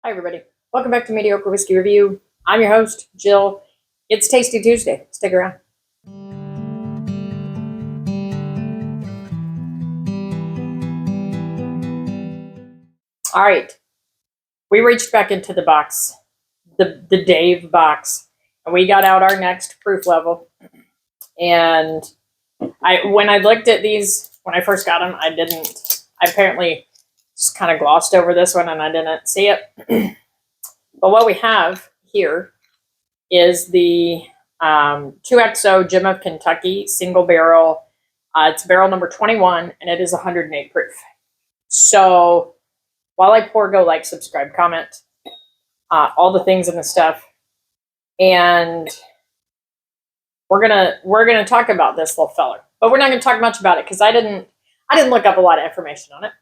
Hi, everybody. Welcome back to Mediocre Whiskey Review. I'm your host, Jill. It's Tasty Tuesday. Stick around. All right. We reached back into the box, the Dave box, and we got out our next proof level. And when I looked at these, when I first got them, I apparently just kind of glossed over this one and I didn't see it. But what we have here is the 2XO Gem of Kentucky single barrel. It's barrel number 21, and it is 108 proof. So while I pour, go like, subscribe, comment, all the things and the stuff, and we're gonna talk about this little feller. But we're not gonna talk much about it because I didn't look up a lot of information on it,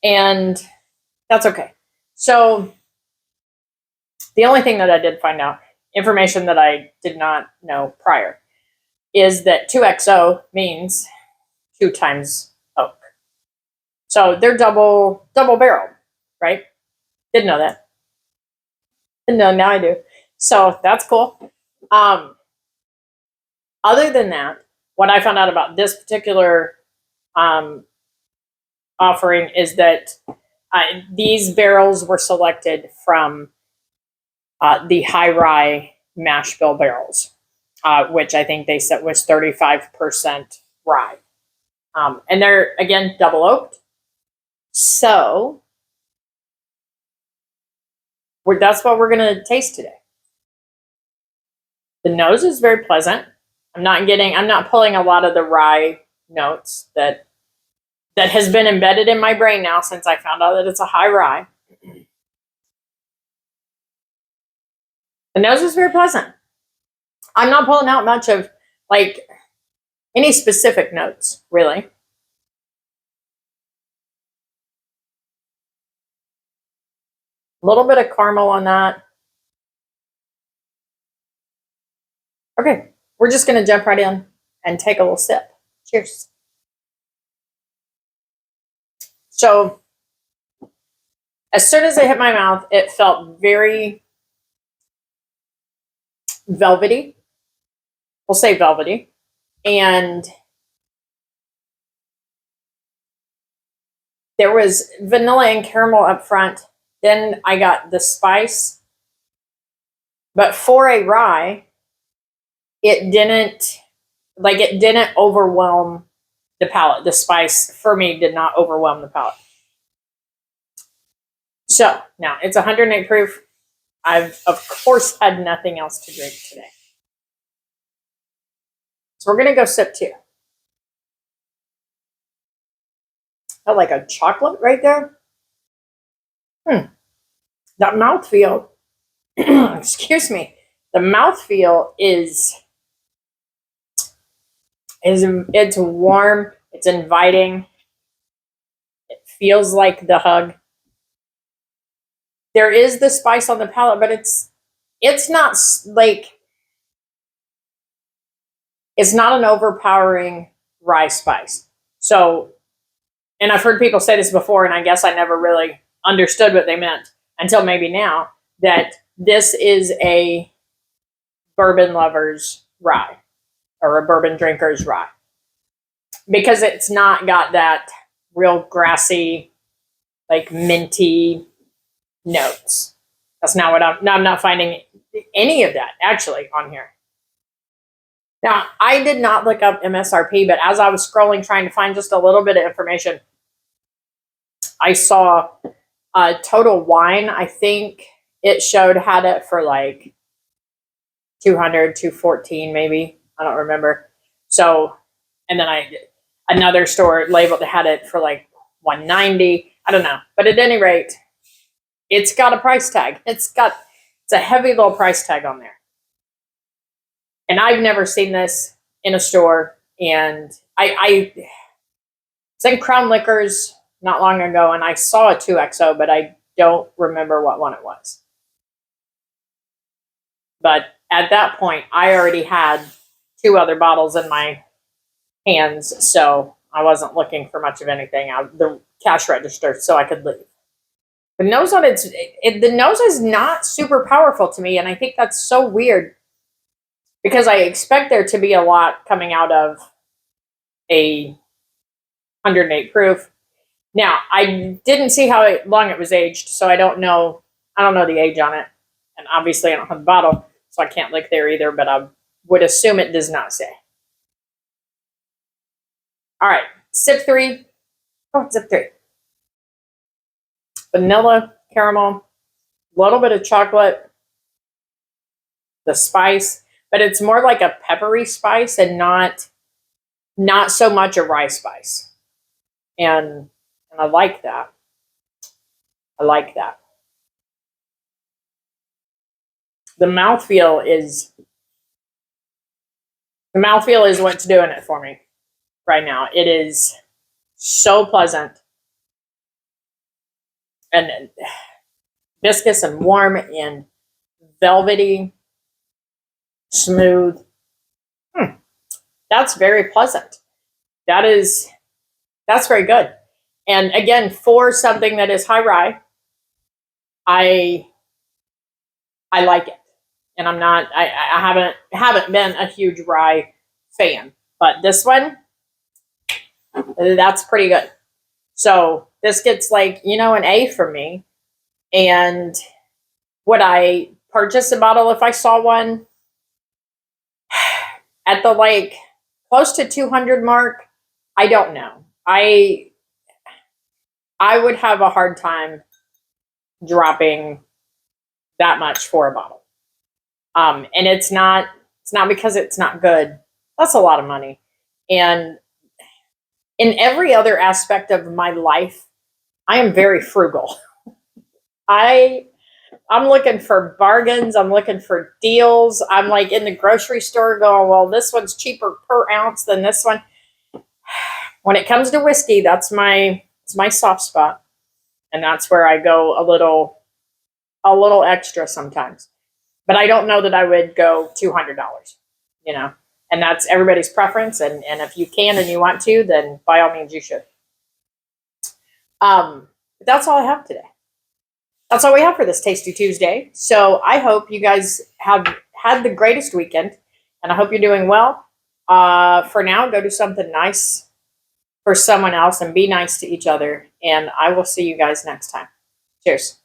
and that's okay. So the only thing that I did find out, information that I did not know prior, is that 2XO means 2 times oak. So they're double barrel, right? Didn't know that. No, now I do. So that's cool. Other than that, what I found out about this particular offering is that these barrels were selected from the high rye mash bill barrels, which I think they said was 35% rye. And they're, again, double oaked. So that's what we're going to taste today. The nose is very pleasant. I'm not pulling a lot of the rye notes that has been embedded in my brain now since I found out that it's a high rye. The nose is very pleasant. I'm not pulling out much of like any specific notes, really. A little bit of caramel on that. Okay, we're just going to jump right in and take a little sip. Cheers. So as soon as it hit my mouth, it felt very velvety. We'll say velvety. And there was vanilla and caramel up front. Then I got the spice. But for a rye, it didn't overwhelm the palate. The spice, for me, did not overwhelm the palate. So, now, it's 108 proof. I've, of course, had nothing else to drink today. So we're going to go sip 2. I like a chocolate right there. That mouthfeel, excuse me, the mouthfeel it's warm, it's inviting, it feels like the hug. There is the spice on the palate, but it's not like, it's not an overpowering rye spice. So, and I've heard people say this before, and I guess I never really understood what they meant until maybe now, that this is a bourbon lover's rye or a bourbon drinker's rye, because it's not got that real grassy, like minty notes. That's not what I'm not finding any of that actually on here. Now, I did not look up MSRP, but as I was scrolling trying to find just a little bit of information, I saw Total Wine. I think it had it for like 200, 214 maybe. I don't remember. So, and then another store labeled had it for like 190. I don't know. But at any rate, it's got a price tag. It's a heavy little price tag on there. And I've never seen this in a store. And I was in Crown Liquors not long ago, and I saw a 2XO, but I don't remember what one it was. But at that point, I already had 2 other bottles in my hands, so I wasn't looking for much of anything out the cash register, so I could leave. The nose on the nose is not super powerful to me, and I think that's so weird because I expect there to be a lot coming out of a 108 proof. Now, I didn't see how long it was aged, so I don't know. I don't know the age on it, and obviously I don't have the bottle, so I can't look there either. But I would assume it does not say. All right, sip 3. Oh, sip 3. Vanilla, caramel, a little bit of chocolate, the spice, but it's more like a peppery spice and not so much a rye spice. And I like that. I like that. The mouthfeel is what's doing it for me right now. It is so pleasant and viscous and warm and velvety, smooth. That's very pleasant. That's very good. And again, for something that is high rye, I like it. And I haven't been a huge rye fan, but this one, that's pretty good. So this gets like, an A for me. And would I purchase a bottle if I saw one at the like close to 200 mark? I don't know. I would have a hard time dropping that much for a bottle. And it's not because it's not good. That's a lot of money. And in every other aspect of my life, I am very frugal. I'm looking for bargains. I'm looking for deals. I'm like in the grocery store going, well, this one's cheaper per ounce than this one. When it comes to whiskey, it's my soft spot. And that's where I go a little extra sometimes. But I don't know that I would go $200, and that's everybody's preference. And if you can and you want to, then by all means you should. But that's all I have today. That's all we have for this Tasty Tuesday. So I hope you guys have had the greatest weekend, and I hope you're doing well. For now, go do something nice for someone else and be nice to each other. And I will see you guys next time. Cheers.